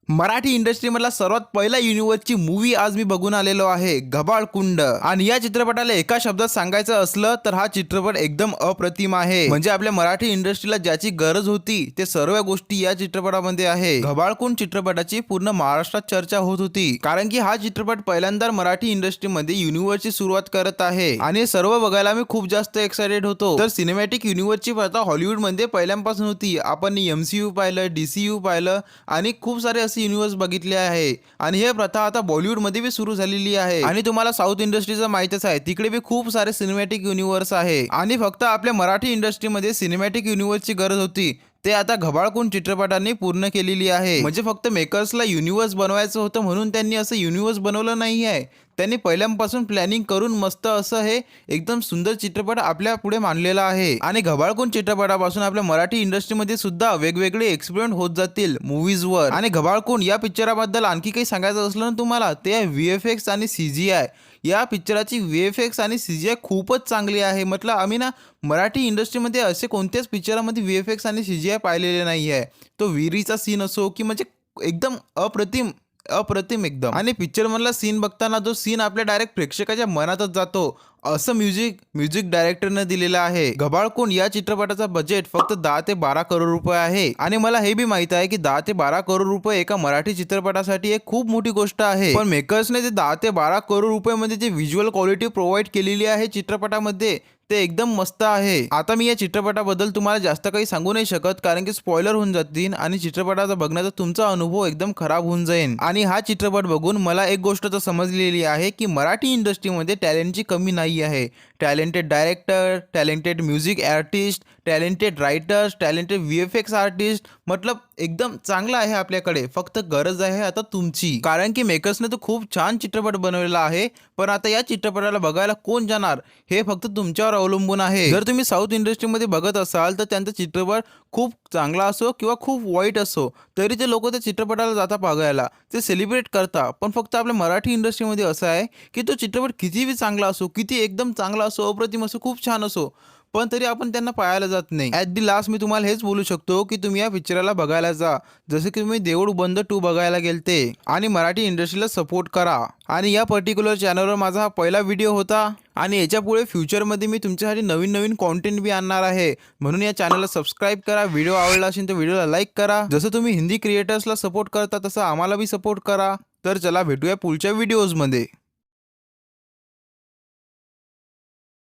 मराठी इंडस्ट्रीमधला सर्वात पहिला युनिव्हर्सची मूवी आज मी बघून आलेलो आहे, घबाळकुंड। आणि या चित्रपटाला एका शब्दात सांगायचं असलं तर हा चित्रपट एकदम अप्रतिम आहे। म्हणजे आपल्या मराठी इंडस्ट्रीला ज्याची गरज होती ते सर्व गोष्टी या चित्रपटामध्ये आहे। घबाळकुंड चित्रपटाची पूर्ण महाराष्ट्रात चर्चा होत होती, कारण की हा चित्रपट पहिल्यांदा मराठी इंडस्ट्रीमध्ये युनिव्हर्सची सुरुवात करत आहे आणि सर्व बघायला मी खूप जास्त एक्साइटेड होतो। तर सिनेमॅटिक युनिव्हर्सची प्रथा हॉलिवूडमध्ये पहिल्यापासून होती। आपण MCU पाहिलं, DCU पाहिलं आणि खूप सारे युनिव्हर्स बघितले आहे आणि हे प्रथा आता बॉलिवूड मध्ये भी सुरू झालेली आहे। आणि तुम्हाला साऊथ इंडस्ट्रीचं माहितच आहे, तिकडे भी खूप सारे सिनेमॅटिक युनिव्हर्स आहे आणि फक्त आपल्या मराठी इंडस्ट्रीमध्ये सिनेमॅटिक युनिव्हर्सची गरज होती, ते आता घबाळकुंड चित्रपटाने पूर्ण केलेली आहे। म्हणजे फक्त मेकर्सला युनिव्हर्स बनवायचं होतं म्हणून त्यांनी असं युनिव्हर्स बनवलं नाही आहे, त्यांनी पहिल्यापासून प्लॅनिंग करून मस्त असं हे एकदम सुंदर चित्रपट आपल्या पुढे मांडलेला आहे। आणि घबाळकुंड चित्रपटापासून आपल्या मराठी इंडस्ट्रीमध्ये सुद्धा वेगवेगळे एक्सपेरिमेंट होत जातील मूवीजवर। आणि घबाळकुंड या पिक्चराबद्दल आणखी काही सांगायचं असलं ना तुम्हाला, ते आहे VFX आणि CGI। या पिक्चराची VFX आणि CGI खूपच चांगली आहे। म्हटलं आम्ही ना मराठी इंडस्ट्रीमध्ये असे कोणत्याच पिक्चरामध्ये VFX आणि CGI पाहिलेले नाही आहे। तो विहिरीचा सीन असो की म्हणजे एकदम अप्रतिम अप्रतिम एकदम। आणि पिक्चर मधला सीन बघताना जो सीन आपल्या डायरेक्ट प्रेक्षकाच्या मनातच जातो, असं म्युझिक डायरेक्टरने दिलेलं आहे। घबाळकुंड या चित्रपटाचा बजेट फक्त 10 ते 12 करोड रुपये आहे आणि मला हे बी माहित आहे की 10 ते 12 करोड रुपये एका मराठी चित्रपटासाठी एक खूप मोठी गोष्ट आहे। पण मेकर्सने ते 10 ते 12 करोड रुपये मध्ये जे व्हिज्युअल क्वालिटी प्रोव्हाइड केलेली आहे चित्रपटामध्ये, ते एकदम मस्त आहे। आता मी या चित्रपटाबद्दल तुम्हाला जास्त काही सांगू नाही शकत, कारण की स्पॉइलर होऊन जातील आणि चित्रपटाचा बघण्याचा तुमचा अनुभव एकदम खराब होऊन जाईल। आणि हा चित्रपट बघून मला एक गोष्ट तर समजलेली आहे की मराठी इंडस्ट्रीमध्ये टॅलेंटची कमी नाही आहे। Talented director, talented music artist, talented writers, talented VFX artist, मतलब एकदम चांगला आहे आपल्याकडे। फक्त गरज आहे आता तुमची, कारण की मेकर्सने तर खूप छान चित्रपट बनवलेला आहे, पण आता या चित्रपटाला बघायला कोण जाणार हे फक्त तुमच्यावर अवलंबून आहे। जर तुम्ही साऊथ इंडस्ट्रीमध्ये बघत असाल तर त्यांचा चित्रपट खूप चांगला असो किंवा खूप वाईट असो, तरी ते लोक त्या चित्रपटाला जाता बघायला, ते सेलिब्रेट करता। पण फक्त आपल्या मराठी इंडस्ट्रीमध्ये असं आहे की तो चित्रपट कितीही चांगला असो, किती एकदम चांगला असो, अप्रतिम असो, खूप छान असो, पण तरी आपण त्यांना पाहायला जात नाही। ॲट दी लास्ट मी तुम्हाला हेच बोलू शकतो की तुम्ही या पिक्चराला बघायला जा, जसे की तुम्ही देऊळ बंद 2 बघायला गेलते। आणि मराठी इंडस्ट्रीला सपोर्ट करा। आणि या पर्टिक्युलर चॅनलवर माझा हा पहिला व्हिडिओ होता आणि याच्यापुढे फ्युचरमध्ये मी तुमच्यासाठी नवीन नवीन कॉन्टेंट बी आणणार आहे, म्हणून या चॅनलला सबस्क्राईब करा। व्हिडिओ आवडला असेल तर व्हिडिओला लाईक करा। जसं तुम्ही हिंदी क्रिएटर्सला सपोर्ट करता तसं आम्हाला बी सपोर्ट करा। तर चला भेटूया पुढच्या व्हिडिओजमध्ये।